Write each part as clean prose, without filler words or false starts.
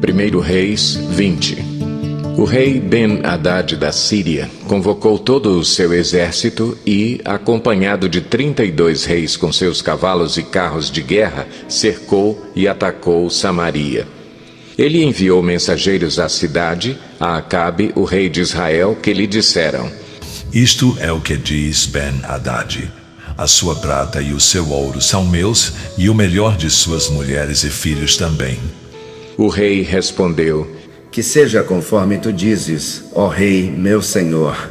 1 Reis 20. O rei Ben-Hadad da Síria convocou todo o seu exército e, acompanhado de 32 reis com seus cavalos e carros de guerra, cercou e atacou Samaria. Ele enviou mensageiros à cidade, a Acabe, o rei de Israel, que lhe disseram: Isto é o que diz Ben-Hadad: a sua prata e o seu ouro são meus, e o melhor de suas mulheres e filhos também. O rei respondeu: Que seja conforme tu dizes, ó rei, meu senhor.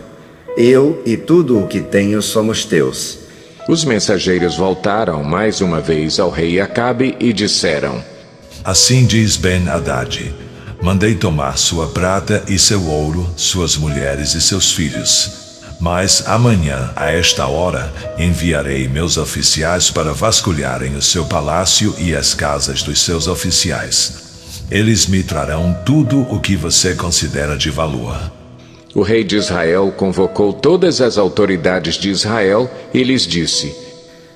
Eu e tudo o que tenho somos teus. Os mensageiros voltaram mais uma vez ao rei Acabe e disseram: Assim diz Ben-Hadad: mandei tomar sua prata e seu ouro, suas mulheres e seus filhos. Mas amanhã, a esta hora, enviarei meus oficiais para vasculharem o seu palácio e as casas dos seus oficiais. Eles me trarão tudo o que você considera de valor. O rei de Israel convocou todas as autoridades de Israel e lhes disse: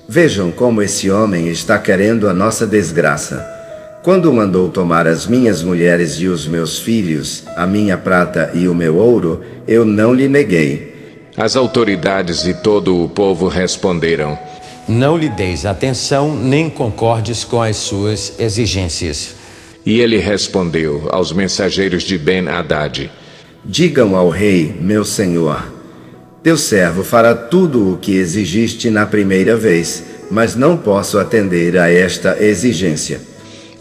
Vejam como esse homem está querendo a nossa desgraça. Quando mandou tomar as minhas mulheres e os meus filhos, a minha prata e o meu ouro, eu não lhe neguei. As autoridades e todo o povo responderam: Não lhe deis atenção, nem concordes com as suas exigências. E ele respondeu aos mensageiros de Ben-Hadad: Digam ao rei, meu senhor: Teu servo fará tudo o que exigiste na primeira vez, mas não posso atender a esta exigência.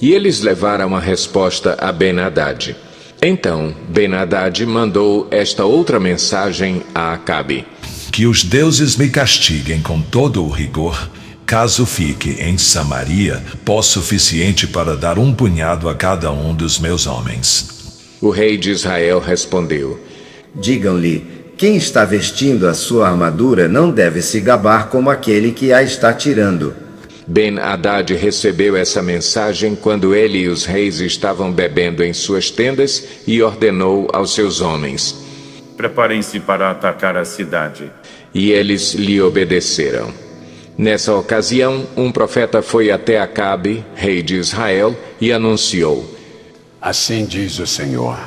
E eles levaram a resposta a Ben-Hadad. Então Ben-Hadad mandou esta outra mensagem a Acabe: Que os deuses me castiguem com todo o rigor, caso fique em Samaria pó suficiente para dar um punhado a cada um dos meus homens. O rei de Israel respondeu: Digam-lhe: quem está vestindo a sua armadura não deve se gabar como aquele que a está tirando. Ben-Hadad recebeu essa mensagem quando ele e os reis estavam bebendo em suas tendas e ordenou aos seus homens: Preparem-se para atacar a cidade. E eles lhe obedeceram. Nessa ocasião, um profeta foi até Acabe, rei de Israel, e anunciou: Assim diz o Senhor: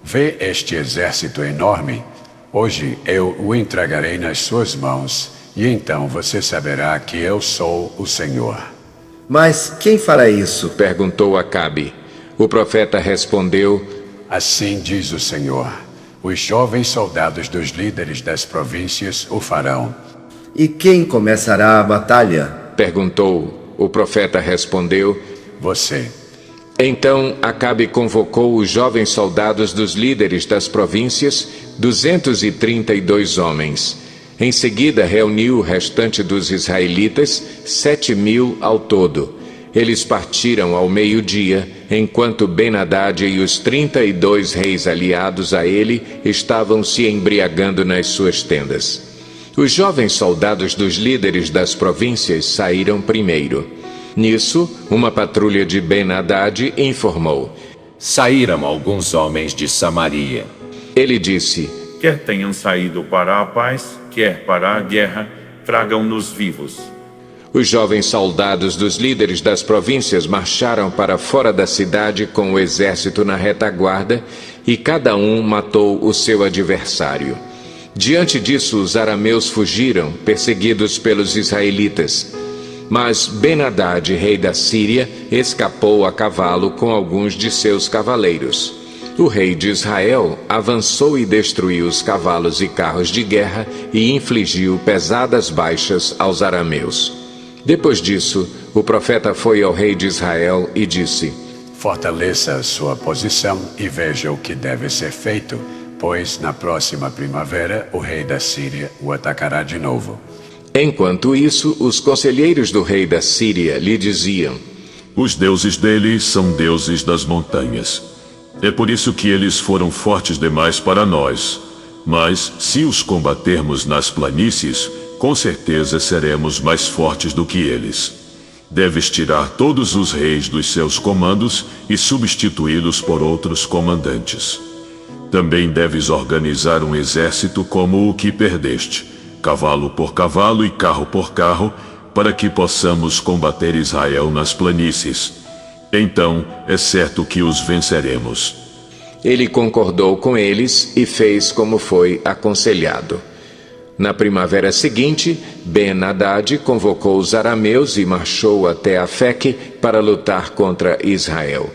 Vê este exército enorme? Hoje eu o entregarei nas suas mãos, e então você saberá que eu sou o Senhor. Mas quem fará isso? Perguntou Acabe. O profeta respondeu: Assim diz o Senhor: Os jovens soldados dos líderes das províncias o farão. E quem começará a batalha? Perguntou. O profeta respondeu: Você. Então Acabe convocou os jovens soldados dos líderes das províncias, 232 homens. Em seguida reuniu o restante dos israelitas, 7.000 ao todo. Eles partiram ao meio-dia, enquanto Ben-Hadad e os 32 reis aliados a ele estavam se embriagando nas suas tendas. Os jovens soldados dos líderes das províncias saíram primeiro. Nisso, uma patrulha de Ben-Hadad informou: Saíram alguns homens de Samaria. Ele disse: Quer tenham saído para a paz, quer para a guerra, tragam-nos vivos. Os jovens soldados dos líderes das províncias marcharam para fora da cidade com o exército na retaguarda e cada um matou o seu adversário. Diante disso, os arameus fugiram, perseguidos pelos israelitas. Mas Ben-Hadad, rei da Síria, escapou a cavalo com alguns de seus cavaleiros. O rei de Israel avançou e destruiu os cavalos e carros de guerra e infligiu pesadas baixas aos arameus. Depois disso, o profeta foi ao rei de Israel e disse: Fortaleça a sua posição e veja o que deve ser feito, pois na próxima primavera o rei da Síria o atacará de novo. Enquanto isso, os conselheiros do rei da Síria lhe diziam: Os deuses dele são deuses das montanhas. É por isso que eles foram fortes demais para nós. Mas, se os combatermos nas planícies, com certeza seremos mais fortes do que eles. Deves tirar todos os reis dos seus comandos e substituí-los por outros comandantes. Também deves organizar um exército como o que perdeste, cavalo por cavalo e carro por carro, para que possamos combater Israel nas planícies. Então é certo que os venceremos. Ele concordou com eles e fez como foi aconselhado. Na primavera seguinte, Ben-Hadad convocou os arameus e marchou até Afeque para lutar contra Israel.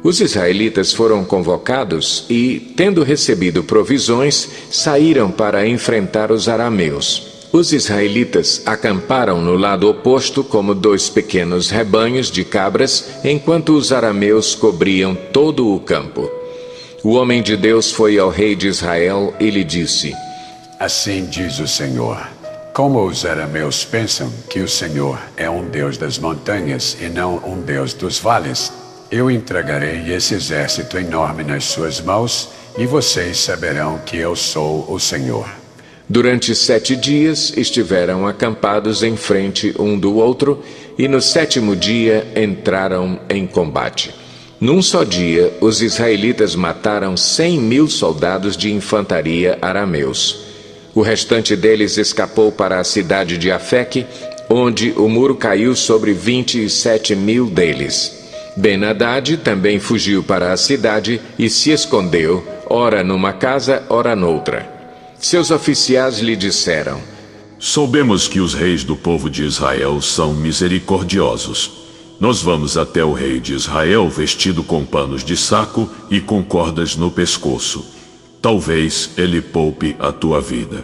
Os israelitas foram convocados e, tendo recebido provisões, saíram para enfrentar os arameus. Os israelitas acamparam no lado oposto como 2 pequenos rebanhos de cabras, enquanto os arameus cobriam todo o campo. O homem de Deus foi ao rei de Israel e lhe disse: Assim diz o Senhor: como os arameus pensam que o Senhor é um Deus das montanhas e não um Deus dos vales, eu entregarei esse exército enorme nas suas mãos e vocês saberão que eu sou o Senhor. Durante 7 dias estiveram acampados em frente um do outro, e no 7º dia entraram em combate. Num só dia, os israelitas mataram 100.000 soldados de infantaria arameus. O restante deles escapou para a cidade de Afeque, onde o muro caiu sobre 27.000 deles. Ben-Hadad também fugiu para a cidade e se escondeu, ora numa casa, ora noutra. Seus oficiais lhe disseram: Soubemos que os reis do povo de Israel são misericordiosos. Nós vamos até o rei de Israel vestido com panos de saco e com cordas no pescoço. Talvez ele poupe a tua vida.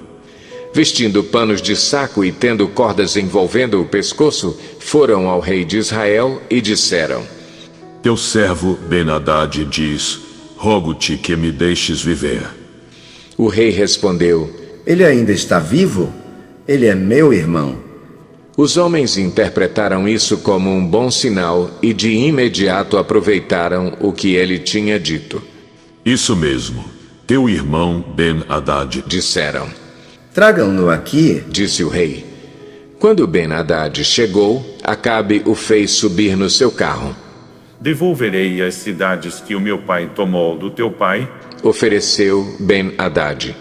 Vestindo panos de saco e tendo cordas envolvendo o pescoço, foram ao rei de Israel e disseram: Teu servo Ben-Hadad diz: Rogo-te que me deixes viver. O rei respondeu: Ele ainda está vivo? Ele é meu irmão. Os homens interpretaram isso como um bom sinal e de imediato aproveitaram o que ele tinha dito. Isso mesmo, teu irmão Ben-Hadad, disseram. Tragam-no aqui, disse o rei. Quando Ben-Hadad chegou, Acabe o fez subir no seu carro. Devolverei as cidades que o meu pai tomou do teu pai, ofereceu Ben-Hadad.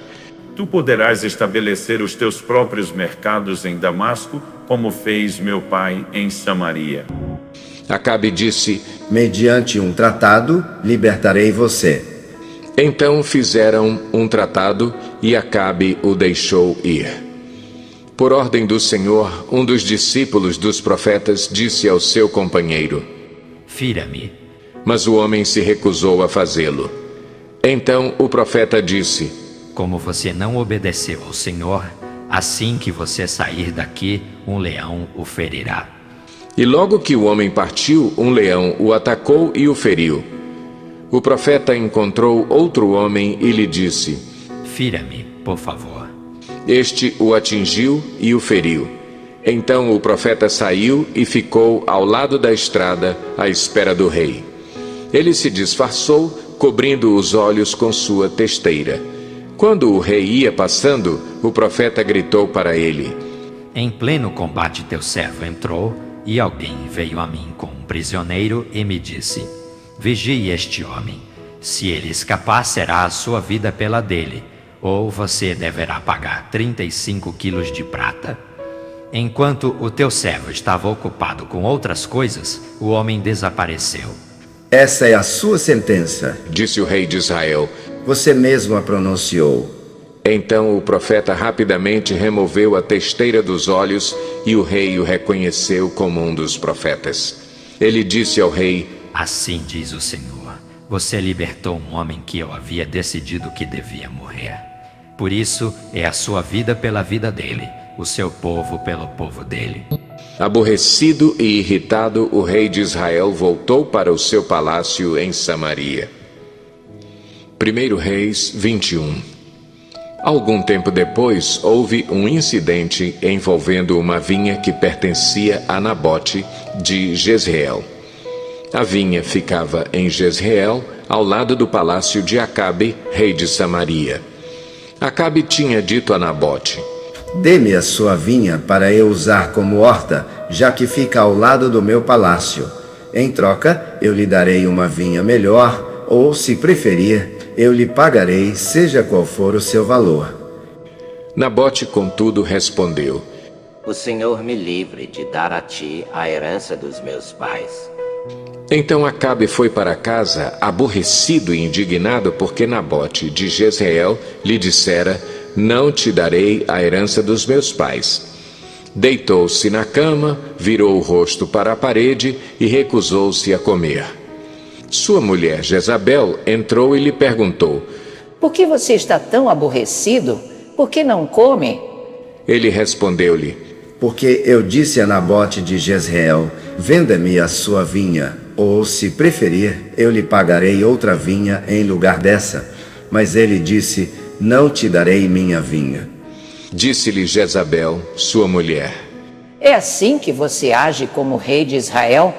Tu poderás estabelecer os teus próprios mercados em Damasco, como fez meu pai em Samaria. Acabe disse: mediante um tratado, libertarei você. Então fizeram um tratado e Acabe o deixou ir. Por ordem do Senhor, um dos discípulos dos profetas disse ao seu companheiro: fira-me. Mas o homem se recusou a fazê-lo. Então o profeta disse: como você não obedeceu ao Senhor, assim que você sair daqui, um leão o ferirá. E logo que o homem partiu, um leão o atacou e o feriu. O profeta encontrou outro homem e lhe disse: fira-me, por favor. Este o atingiu e o feriu. Então o profeta saiu e ficou ao lado da estrada, à espera do rei. Ele se disfarçou, cobrindo os olhos com sua testeira. Quando o rei ia passando, o profeta gritou para ele: em pleno combate teu servo entrou, e alguém veio a mim com um prisioneiro e me disse: vigie este homem. Se ele escapar, será a sua vida pela dele, ou você deverá pagar 35 quilos de prata. Enquanto o teu servo estava ocupado com outras coisas, o homem desapareceu. Essa é a sua sentença, disse o rei de Israel. Você mesmo a pronunciou. Então o profeta rapidamente removeu a testeira dos olhos e o rei o reconheceu como um dos profetas. Ele disse ao rei: assim diz o Senhor, você libertou um homem que eu havia decidido que devia morrer. Por isso é a sua vida pela vida dele, o seu povo pelo povo dele. Aborrecido e irritado, o rei de Israel voltou para o seu palácio em Samaria. 1 Reis 21. Algum tempo depois, houve um incidente envolvendo uma vinha que pertencia a Nabote de Jezreel. A vinha ficava em Jezreel, ao lado do palácio de Acabe, rei de Samaria. Acabe tinha dito a Nabote: dê-me a sua vinha para eu usar como horta, já que fica ao lado do meu palácio. Em troca, eu lhe darei uma vinha melhor, ou, se preferir, eu lhe pagarei, seja qual for o seu valor. Nabote, contudo, respondeu: o Senhor me livre de dar a ti a herança dos meus pais. Então Acabe foi para casa, aborrecido e indignado, porque Nabote de Jezreel lhe dissera: não te darei a herança dos meus pais. Deitou-se na cama, virou o rosto para a parede e recusou-se a comer. Sua mulher Jezabel entrou e lhe perguntou: por que você está tão aborrecido? Por que não come? Ele respondeu-lhe: porque eu disse a Nabote de Jezreel: venda-me a sua vinha, ou, se preferir, eu lhe pagarei outra vinha em lugar dessa. Mas ele disse: não te darei minha vinha. Disse-lhe Jezabel, sua mulher: é assim que você age como rei de Israel?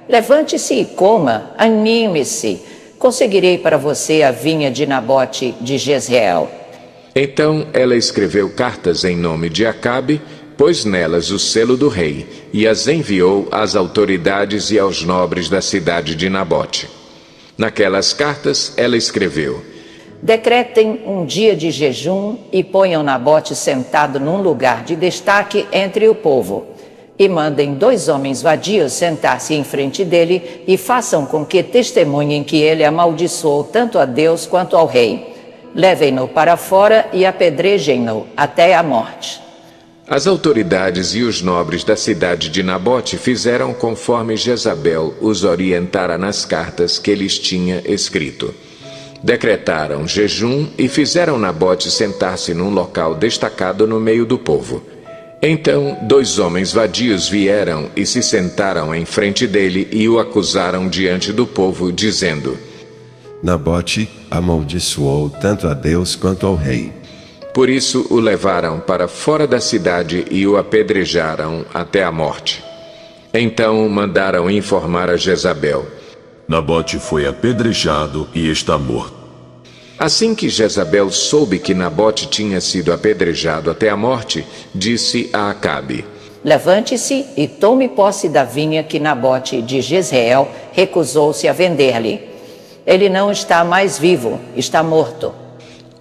Levante-se e coma, anime-se. Conseguirei para você a vinha de Nabote de Jezreel. Então ela escreveu cartas em nome de Acabe, pôs nelas o selo do rei e as enviou às autoridades e aos nobres da cidade de Nabote. Naquelas cartas ela escreveu: decretem um dia de jejum e ponham Nabote sentado num lugar de destaque entre o povo. E mandem 2 homens vadios sentar-se em frente dele e façam com que testemunhem que ele amaldiçoou tanto a Deus quanto ao rei. Levem-no para fora e apedrejem-no até a morte. As autoridades e os nobres da cidade de Nabote fizeram conforme Jezabel os orientara nas cartas que lhes tinha escrito. Decretaram jejum e fizeram Nabote sentar-se num local destacado no meio do povo. Então 2 homens vadios vieram e se sentaram em frente dele e o acusaram diante do povo, dizendo: Nabote amaldiçoou tanto a Deus quanto ao rei. Por isso o levaram para fora da cidade e o apedrejaram até a morte. Então mandaram informar a Jezabel: Nabote foi apedrejado e está morto. Assim que Jezabel soube que Nabote tinha sido apedrejado até a morte, disse a Acabe: levante-se e tome posse da vinha que Nabote de Jezreel recusou-se a vender-lhe. Ele não está mais vivo, está morto.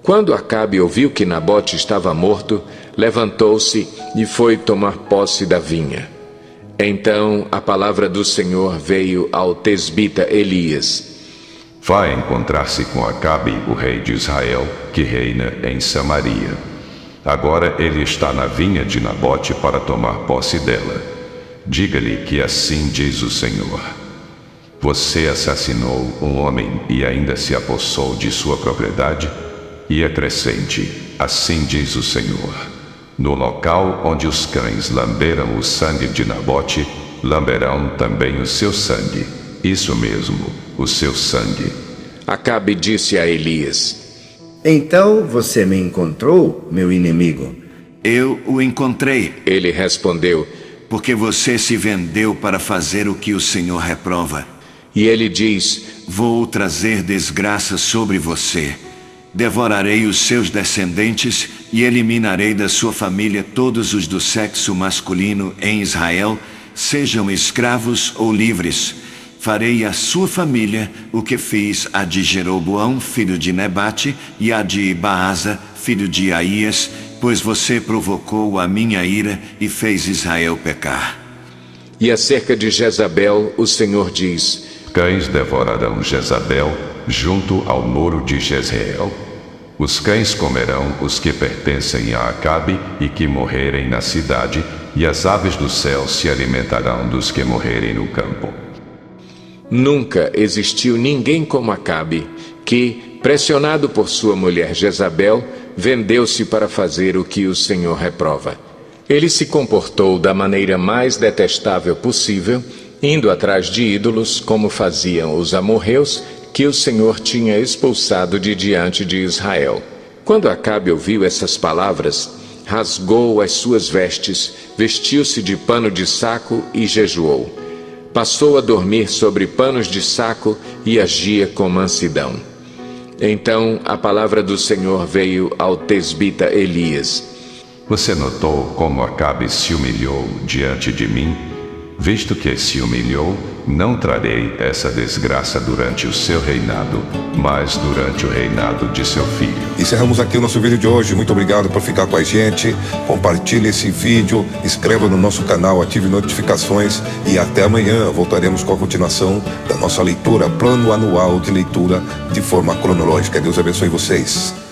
Quando Acabe ouviu que Nabote estava morto, levantou-se e foi tomar posse da vinha. Então a palavra do Senhor veio ao tesbita Elias: vai encontrar-se com Acabe, o rei de Israel, que reina em Samaria. Agora ele está na vinha de Nabote para tomar posse dela. Diga-lhe que assim diz o Senhor: você assassinou um homem e ainda se apossou de sua propriedade? E acrescente: assim diz o Senhor: no local onde os cães lamberam o sangue de Nabote, lamberão também o seu sangue. Isso mesmo, o seu sangue. Acabe disse a Elias: então você me encontrou, meu inimigo? Eu o encontrei. Ele respondeu: porque você se vendeu para fazer o que o Senhor reprova. E ele diz: vou trazer desgraça sobre você. Devorarei os seus descendentes e eliminarei da sua família todos os do sexo masculino em Israel, sejam escravos ou livres. Farei à sua família o que fiz a de Jeroboão, filho de Nebate, e a de Baasa, filho de Aías, pois você provocou a minha ira e fez Israel pecar. E acerca de Jezabel, o Senhor diz: cães devorarão Jezabel junto ao muro de Jezreel. Os cães comerão os que pertencem a Acabe e que morrerem na cidade, e as aves do céu se alimentarão dos que morrerem no campo. Nunca existiu ninguém como Acabe, que, pressionado por sua mulher Jezabel, vendeu-se para fazer o que o Senhor reprova. Ele se comportou da maneira mais detestável possível, indo atrás de ídolos, como faziam os amorreus, que o Senhor tinha expulsado de diante de Israel. Quando Acabe ouviu essas palavras, rasgou as suas vestes, vestiu-se de pano de saco e jejuou. Passou a dormir sobre panos de saco e agia com mansidão. Então a palavra do Senhor veio ao tesbita Elias: você notou como Acabe se humilhou diante de mim? Visto que se humilhou, Não trarei essa desgraça durante o seu reinado, mas durante o reinado de seu filho. Encerramos aqui o nosso vídeo de hoje. Muito obrigado por ficar com a gente. Compartilhe esse vídeo, inscreva no nosso canal, ative notificações e até amanhã voltaremos com a continuação da nossa leitura, plano anual de leitura de forma cronológica. Deus abençoe vocês.